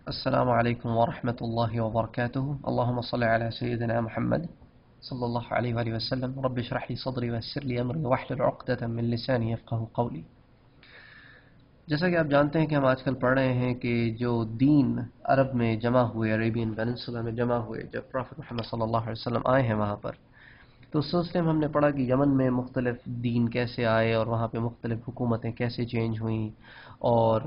السلام علیکم ورحمۃ اللہ وبرکاتہ اللہم صل علی سیدنا محمد صلی اللہ علیہ وآلہ وسلم رب اشرح لی صدری ویسر لی امری واحلل عقدۃ من لسانی یفقہوا قولی۔ جیسا کہ آپ جانتے ہیں کہ ہم آج کل پڑھ رہے ہیں کہ جو دین عرب میں جمع ہوئے، عربین پیننسولا میں جمع ہوئے، جب پروفٹ محمد صلی اللہ علیہ وسلم آئے ہیں وہاں پر، تو اس سلسلے میں ہم نے پڑھا کہ یمن میں مختلف دین کیسے آئے اور وہاں پہ مختلف حکومتیں کیسے چینج ہوئیں، اور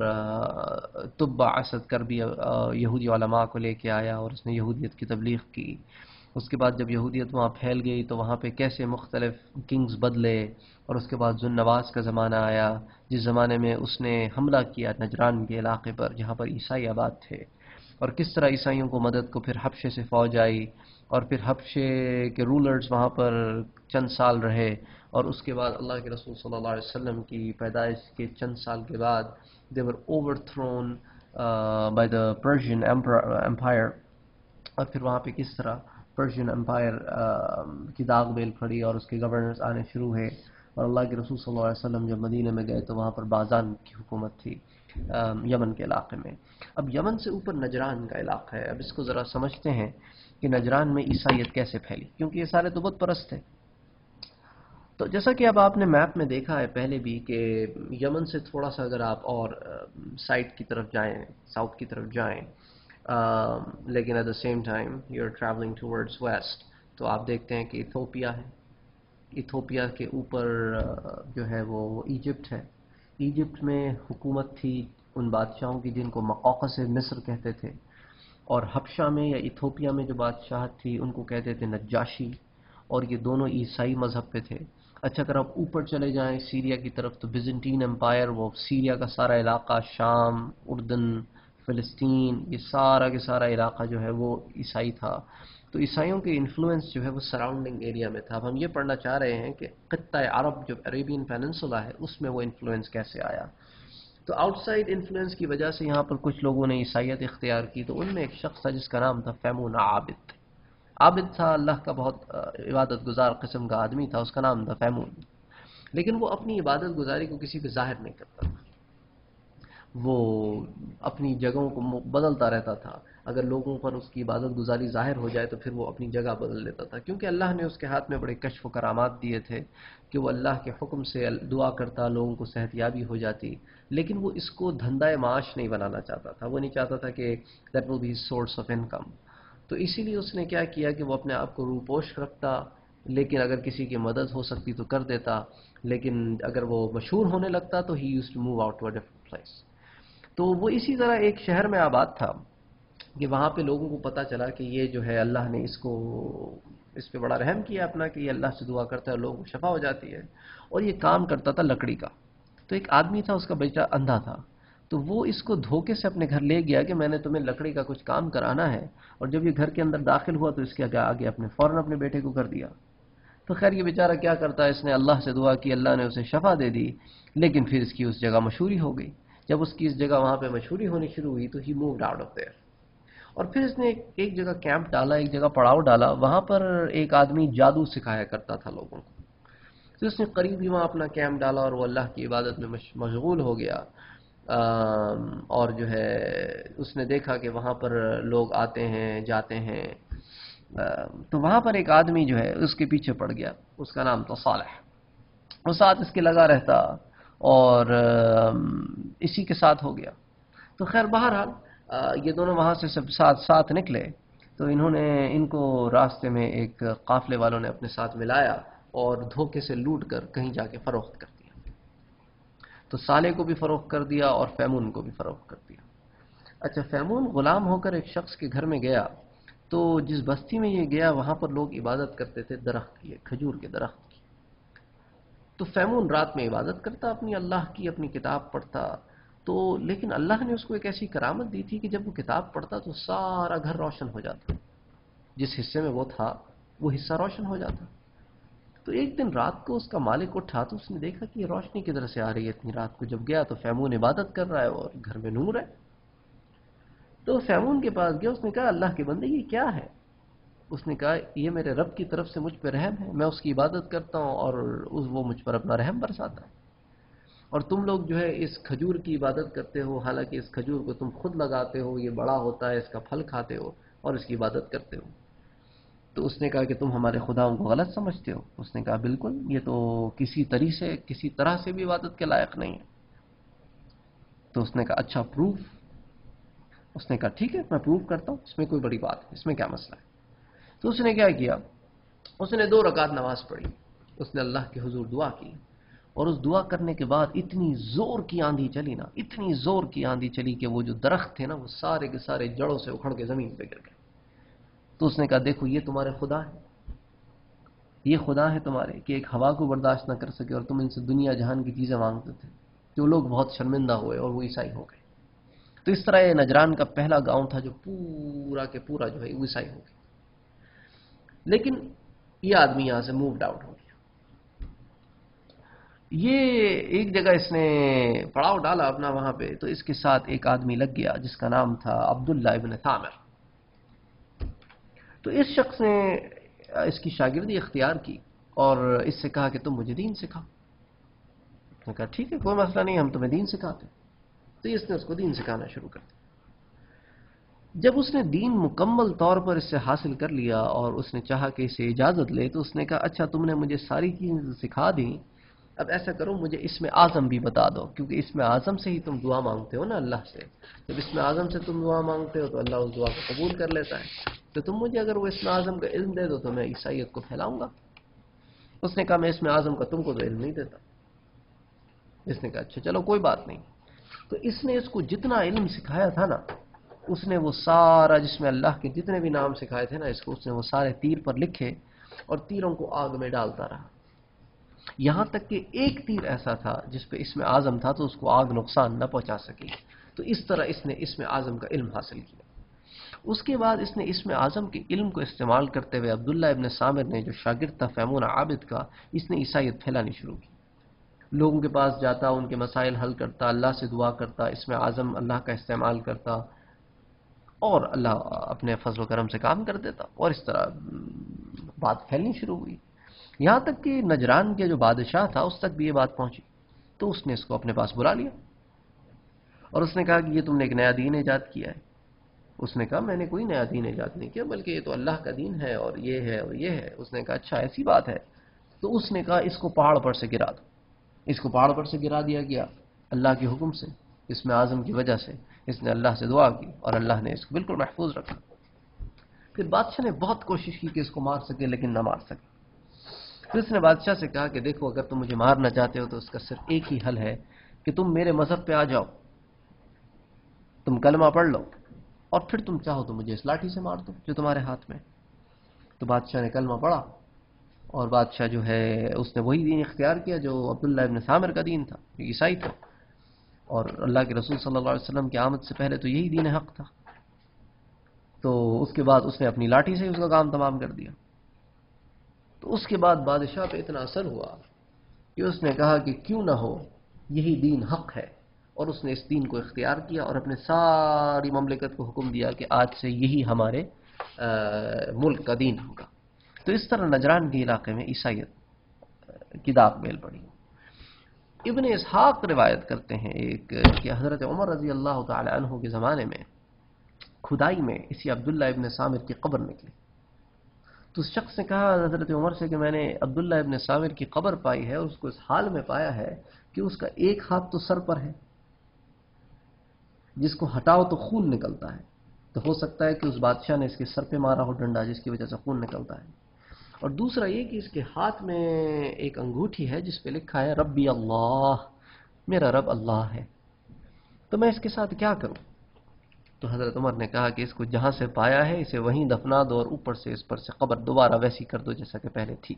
تبع اسد کربی یہودی علماء کو لے کے آیا اور اس نے یہودیت کی تبلیغ کی۔ اس کے بعد جب یہودیت وہاں پھیل گئی تو وہاں پہ کیسے مختلف کنگز بدلے، اور اس کے بعد ذو النواس کا زمانہ آیا جس زمانے میں اس نے حملہ کیا نجران کے علاقے پر جہاں پر عیسائی آباد تھے، اور کس طرح عیسائیوں کو مدد کو پھر حبشے سے فوج آئی، اور پھر حبشے کے رولرز وہاں پر چند سال رہے، اور اس کے بعد اللہ کے رسول صلی اللہ علیہ وسلم کی پیدائش کے چند سال کے بعد they were overthrown by the Persian empire، اور پھر وہاں پہ کس طرح پرشین امپائر کی داغ بیل پھڑی اور اس کے گورنرز آنے شروع ہوئے، اور اللہ کے رسول صلی اللہ علیہ وسلم جب مدینہ میں گئے تو وہاں پر بازان کی حکومت تھی یمن کے علاقے میں۔ اب یمن سے اوپر نجران کا علاقہ ہے، اب اس کو ذرا سمجھتے ہیں کہ نجران میں عیسائیت کیسے پھیلی، کیونکہ یہ سارے تو بت پرست تھے۔ تو جیسا کہ اب آپ نے میپ میں دیکھا ہے پہلے بھی کہ یمن سے تھوڑا سا اگر آپ اور سائٹ کی طرف جائیں، ساؤتھ کی طرف جائیں، لیکن at the same time you are travelling towards west, تو آپ دیکھتے ہیں کہ ایتھوپیا ہے، ایتھوپیا کے اوپر جو ہے وہ ایجپٹ ہے۔ ایجپٹ میں حکومت تھی ان بادشاہوں کی جن کو مقوقس مصر کہتے تھے، اور حبشہ میں یا ایتھوپیا میں جو بادشاہت تھی ان کو کہتے تھے نجاشی، اور یہ دونوں عیسائی مذہب پہ تھے۔ اچھا اگر آپ اوپر چلے جائیں سیریا کی طرف تو بیزنٹین امپائر، وہ سیریا کا سارا علاقہ، شام، اردن، فلسطین، یہ سارا کے سارا علاقہ جو ہے وہ عیسائی تھا۔ تو عیسائیوں کے انفلوئنس جو ہے وہ سراؤنڈنگ ایریا میں تھا۔ اب ہم یہ پڑھنا چاہ رہے ہیں کہ خطہ عرب جو عربین پیننسولا ہے اس میں وہ انفلوئنس کیسے آیا۔ تو آؤٹ سائڈ انفلوئنس کی وجہ سے یہاں پر کچھ لوگوں نے عیسائیت اختیار کی، تو ان میں ایک شخص تھا جس کا نام تھا فیمون عابد۔ عابد تھا، اللہ کا بہت عبادت گزار قسم کا آدمی تھا، اس کا نام تھا فیمون، لیکن وہ اپنی عبادت گزاری کو کسی پہ ظاہر نہیں کرتا تھا، وہ اپنی جگہوں کو بدلتا رہتا تھا۔ اگر لوگوں پر اس کی عبادت گزاری ظاہر ہو جائے تو پھر وہ اپنی جگہ بدل لیتا تھا، کیونکہ اللہ نے اس کے ہاتھ میں بڑے کشف و کرامات دیے تھے کہ وہ اللہ کے حکم سے دعا کرتا، لوگوں کو صحت یابی ہو جاتی، لیکن وہ اس کو دھندہ معاش نہیں بنانا چاہتا تھا، وہ نہیں چاہتا تھا کہ that will be source of income. تو اسی لیے اس نے کیا کیا کہ وہ اپنے آپ کو روپوش رکھتا، لیکن اگر کسی کی مدد ہو سکتی تو کر دیتا، لیکن اگر وہ مشہور ہونے لگتا تو ہی used to move out to a different place. تو وہ اسی طرح ایک شہر میں آباد تھا کہ وہاں پہ لوگوں کو پتہ چلا کہ یہ جو ہے اللہ نے اس پہ بڑا رحم کیا اپنا، کہ یہ اللہ سے دعا کرتا ہے اور لوگوں کو شفا ہو جاتی ہے، اور یہ کام کرتا تھا لکڑی کا۔ تو ایک آدمی تھا، اس کا بیٹا اندھا تھا، تو وہ اس کو دھوکے سے اپنے گھر لے گیا کہ میں نے تمہیں لکڑی کا کچھ کام کرانا ہے، اور جب یہ گھر کے اندر داخل ہوا تو اس کے آگے فوراً اپنے بیٹے کو کر دیا۔ تو خیر یہ بیچارہ کیا کرتا ہے، اس نے اللہ سے دعا کی، اللہ نے اسے شفا دے دی، لیکن پھر اس کی اس جگہ مشہوری ہو گئی۔ جب اس کی اس جگہ وہاں پہ مشہوری ہونی شروع ہوئی تو ہی مووڈ آؤٹ آف دیئر، اور پھر اس نے ایک جگہ کیمپ ڈالا، ایک جگہ پڑاؤ ڈالا، وہاں پر ایک آدمی جادو سکھایا کرتا تھا لوگوں کو۔ تو اس نے قریب ہی وہاں اپنا کیمپ ڈالا اور وہ اللہ کی عبادت میں مشغول ہو گیا، اور جو ہے اس نے دیکھا کہ وہاں پر لوگ آتے ہیں جاتے ہیں، تو وہاں پر ایک آدمی جو ہے اس کے پیچھے پڑ گیا، اس کا نام تھا صالح، وہ ساتھ اس کے لگا رہتا اور اسی کے ساتھ ہو گیا۔ تو خیر بہرحال یہ دونوں وہاں سے سب ساتھ نکلے، تو ان کو راستے میں ایک قافلے والوں نے اپنے ساتھ ملایا اور دھوکے سے لوٹ کر کہیں جا کے فروخت کر دیا۔ تو صالح کو بھی فروخت کر دیا اور فیمون کو بھی فروخت کر دیا۔ اچھا فیمون غلام ہو کر ایک شخص کے گھر میں گیا، تو جس بستی میں یہ گیا وہاں پر لوگ عبادت کرتے تھے درخت کی، کھجور کے درخت کی۔ تو فیمون رات میں عبادت کرتا اپنی، اللہ کی اپنی کتاب پڑھتا، تو لیکن اللہ نے اس کو ایک ایسی کرامت دی تھی کہ جب وہ کتاب پڑھتا تو سارا گھر روشن ہو جاتا، جس حصے میں وہ تھا وہ حصہ روشن ہو جاتا۔ تو ایک دن رات کو اس کا مالک اٹھا تو اس نے دیکھا کہ یہ روشنی کدھر سے آ رہی ہے اتنی رات کو، جب گیا تو فیمون عبادت کر رہا ہے اور گھر میں نور ہے۔ تو فیمون کے پاس گیا، اس نے کہا اللہ کے بندے یہ کیا ہے؟ اس نے کہا یہ میرے رب کی طرف سے مجھ پہ رحم ہے، میں اس کی عبادت کرتا ہوں اور وہ مجھ پر اپنا رحم برساتا ہے۔ اور تم لوگ جو ہے اس کھجور کی عبادت کرتے ہو، حالانکہ اس کھجور کو تم خود لگاتے ہو، یہ بڑا ہوتا ہے، اس کا پھل کھاتے ہو اور اس کی عبادت کرتے ہو۔ تو اس نے کہا کہ تم ہمارے خداؤں کو غلط سمجھتے ہو؟ اس نے کہا بالکل، یہ تو کسی طرح سے بھی عبادت کے لائق نہیں ہے۔ تو اس نے کہا اچھا پروف؟ اس نے کہا ٹھیک ہے میں پروف کرتا ہوں، اس میں کوئی بڑی بات ہے، اس میں کیا مسئلہ ہے؟ تو اس نے کیا کیا، اس نے 2 رکعت نماز پڑھی، اس نے اللہ کے حضور دعا کی، اور اس دعا کرنے کے بعد اتنی زور کی آندھی چلی نا، اتنی زور کی آندھی چلی کہ وہ جو درخت تھے نا وہ سارے کے سارے جڑوں سے اکھڑ کے زمین پہ گر گئے۔ تو اس نے کہا دیکھو یہ تمہارے خدا ہے، یہ خدا ہے تمہارے کہ ایک ہوا کو برداشت نہ کر سکے اور تم ان سے دنیا جہان کی چیزیں مانگتے تھے۔ جو لوگ بہت شرمندہ ہوئے اور وہ عیسائی ہو گئے۔ تو اس طرح یہ نجران کا پہلا گاؤں تھا جو پورا کے پورا جو ہے وہ عیسائی ہو گیا۔ لیکن یہ آدمی یہاں سے مووڈ آؤٹ ہو گیا۔ یہ ایک جگہ اس نے پڑاؤ ڈالا اپنا وہاں پہ، تو اس کے ساتھ ایک آدمی لگ گیا جس کا نام تھا عبداللہ ابن ثامر۔ تو اس شخص نے اس کی شاگردی اختیار کی اور اس سے کہا کہ تم مجھے دین سکھاؤ۔ اس نے کہا ٹھیک ہے کوئی مسئلہ نہیں، ہم تمہیں دین سکھاتے۔ تو اس نے اس کو دین سکھانا شروع کر دیا۔ جب اس نے دین مکمل طور پر اس سے حاصل کر لیا اور اس نے چاہا کہ اسے اجازت لے، تو اس نے کہا اچھا تم نے مجھے ساری چیزیں سکھا دیں، اب ایسا کرو مجھے اسم اعظم بھی بتا دو، کیونکہ اسم اعظم سے ہی تم دعا مانگتے ہو نا اللہ سے۔ جب اسم اعظم سے تم دعا مانگتے ہو تو اللہ اس دعا کو قبول کر لیتا ہے، تو تم مجھے اگر وہ اسم اعظم کا علم دے دو تو میں عیسائیت کو پھیلاؤں گا۔ اس نے کہا میں اسم اعظم کا تم کو تو علم نہیں دیتا۔ اس نے کہا اچھا چلو کوئی بات نہیں۔ تو اس نے اس کو جتنا علم سکھایا تھا نا، اس نے وہ سارا جس میں اللہ کے جتنے بھی نام سکھائے تھے نا اس کو، اس نے وہ سارے تیر پر لکھے اور تیروں کو آگ میں ڈالتا رہا، یہاں تک کہ ایک تیر ایسا تھا جس پہ اسم اعظم تھا تو اس کو آگ نقصان نہ پہنچا سکی۔ تو اس طرح اس نے اسم اعظم کا علم حاصل کیا۔ اس کے بعد اس نے اسم اعظم کے علم کو استعمال کرتے ہوئے عبداللہ ابن ثامر نے جو شاگرد تھا فیمون عابد کا، اس نے عیسائیت پھیلانی شروع کی۔ لوگوں کے پاس جاتا، ان کے مسائل حل کرتا، اللہ سے دعا کرتا، اسم اعظم اللہ کا استعمال کرتا اور اللہ اپنے فضل و کرم سے کام کر دیتا، اور اس طرح بات پھیلنی شروع ہوئی، یہاں تک کہ نجران کے جو بادشاہ تھا اس تک بھی یہ بات پہنچی۔ تو اس نے اس کو اپنے پاس بلا لیا اور اس نے کہا کہ یہ تم نے ایک نیا دین ایجاد کیا ہے۔ اس نے کہا میں نے کوئی نیا دین ایجاد نہیں کیا، بلکہ یہ تو اللہ کا دین ہے اور یہ ہے اور یہ ہے۔ اس نے کہا اچھا ایسی بات ہے؟ تو اس نے کہا اس کو پہاڑ پر سے گرا دو۔ اس کو پہاڑ پر سے گرا دیا گیا اللہ کے حکم سے، اسم اعظم کی وجہ سے۔ اس نے اللہ سے دعا کی اور اللہ نے اس کو بالکل محفوظ رکھا۔ پھر بادشاہ نے بہت کوشش کی کہ اس کو مار سکے لیکن نہ مار سکے۔ پھر اس نے بادشاہ سے کہا کہ دیکھو اگر تم مجھے مارنا چاہتے ہو تو اس کا صرف ایک ہی حل ہے کہ تم میرے مذہب پہ آ جاؤ، تم کلمہ پڑھ لو، اور پھر تم چاہو تو مجھے اس لاٹھی سے مار دو جو تمہارے ہاتھ میں۔ تو بادشاہ نے کلمہ پڑھا اور بادشاہ جو ہے اس نے وہی دین اختیار کیا جو عبداللہ ابن ثامر کا دین تھا، جو عیسائی تھا، اور اللہ کے رسول صلی اللہ علیہ وسلم کی آمد سے پہلے تو یہی دین حق تھا۔ تو اس کے بعد اس نے اپنی لاٹھی سے اس کا کام تمام کر دیا۔ تو اس کے بعد بادشاہ پہ اتنا اثر ہوا کہ اس نے کہا کہ کیوں نہ ہو یہی دین حق ہے، اور اس نے اس دین کو اختیار کیا اور اپنے ساری مملکت کو حکم دیا کہ آج سے یہی ہمارے ملک کا دین ہوگا۔ تو اس طرح نجران کے علاقے میں عیسائیت کی داغ میل پڑی۔ ابن اسحاق روایت کرتے ہیں ایک کہ حضرت عمر رضی اللہ تعالی عنہ کے زمانے میں کھدائی میں اسی عبداللہ ابن ثامر کی قبر نکلی۔ تو اس شخص نے کہا حضرت عمر سے کہ میں نے عبداللہ ابن ثامر کی قبر پائی ہے، اس کو اس حال میں پایا ہے کہ اس کا ایک ہاتھ تو سر پر ہے، جس کو ہٹاؤ تو خون نکلتا ہے، تو ہو سکتا ہے کہ اس بادشاہ نے اس کے سر پہ مارا ہو ڈنڈا جس کی وجہ سے خون نکلتا ہے، اور دوسرا یہ کہ اس کے ہاتھ میں ایک انگوٹھی ہے جس پہ لکھا ہے ربی اللہ، میرا رب اللہ ہے، تو میں اس کے ساتھ کیا کروں؟ تو حضرت عمر نے کہا کہ اس کو جہاں سے پایا ہے اسے وہیں دفنا دو اور اوپر سے اس پر سے قبر دوبارہ ویسی کر دو جیسا کہ پہلے تھی۔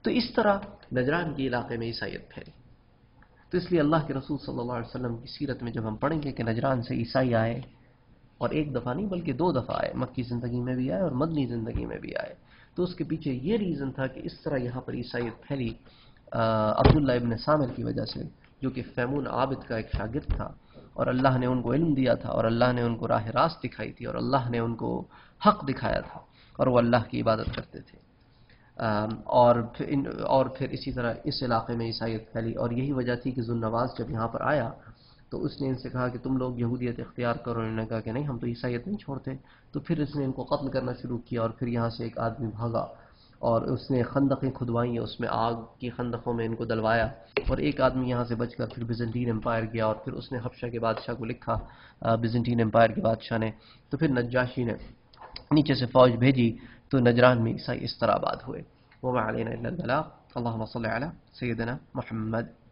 تو اس طرح نجران کے علاقے میں عیسائیت پھیلی۔ تو اس لیے اللہ کے رسول صلی اللہ علیہ وسلم کی سیرت میں جب ہم پڑھیں گے کہ نجران سے عیسائی آئے، اور ایک دفعہ نہیں بلکہ 2 دفعہ آئے، مکی زندگی میں بھی آئے اور مدنی زندگی میں بھی آئے، تو اس کے پیچھے یہ ریزن تھا کہ اس طرح یہاں پر عیسائیت پھیلی عبداللہ ابن ثامر کی وجہ سے، جو کہ فیمون عابد کا ایک شاگرد تھا، اور اللہ نے ان کو علم دیا تھا اور اللہ نے ان کو راہ راست دکھائی تھی اور اللہ نے ان کو حق دکھایا تھا، اور وہ اللہ کی عبادت کرتے تھے۔ اور پھر اسی طرح اس علاقے میں عیسائیت پھیلی، اور یہی وجہ تھی کہ ذو النواس جب یہاں پر آیا تو اس نے ان سے کہا کہ تم لوگ یہودیت اختیار کرو، انہوں نے کہا کہ نہیں، ہم تو عیسائیت نہیں چھوڑتے. تو پھر اس نے ان کو قتل کرنا شروع کیا، اور پھر یہاں سے ایک آدمی بھاگا اور اس نے خندقیں کھدوائیں، اس میں آگ کی خندقوں میں ان کو دلوایا، اور ایک آدمی یہاں سے بچ کر پھر بیزنٹین امپائر گیا، اور پھر اس نے حبشہ کے بادشاہ کو لکھا، بیزنٹین امپائر کے بادشاہ نے. تو پھر نجاشی نے نیچے سے فوج بھیجی، تو نجران میں عیسائی اس طرح آباد ہوئے. وما علینا الا البلاغ. اللهم صل على سيدنا محمد.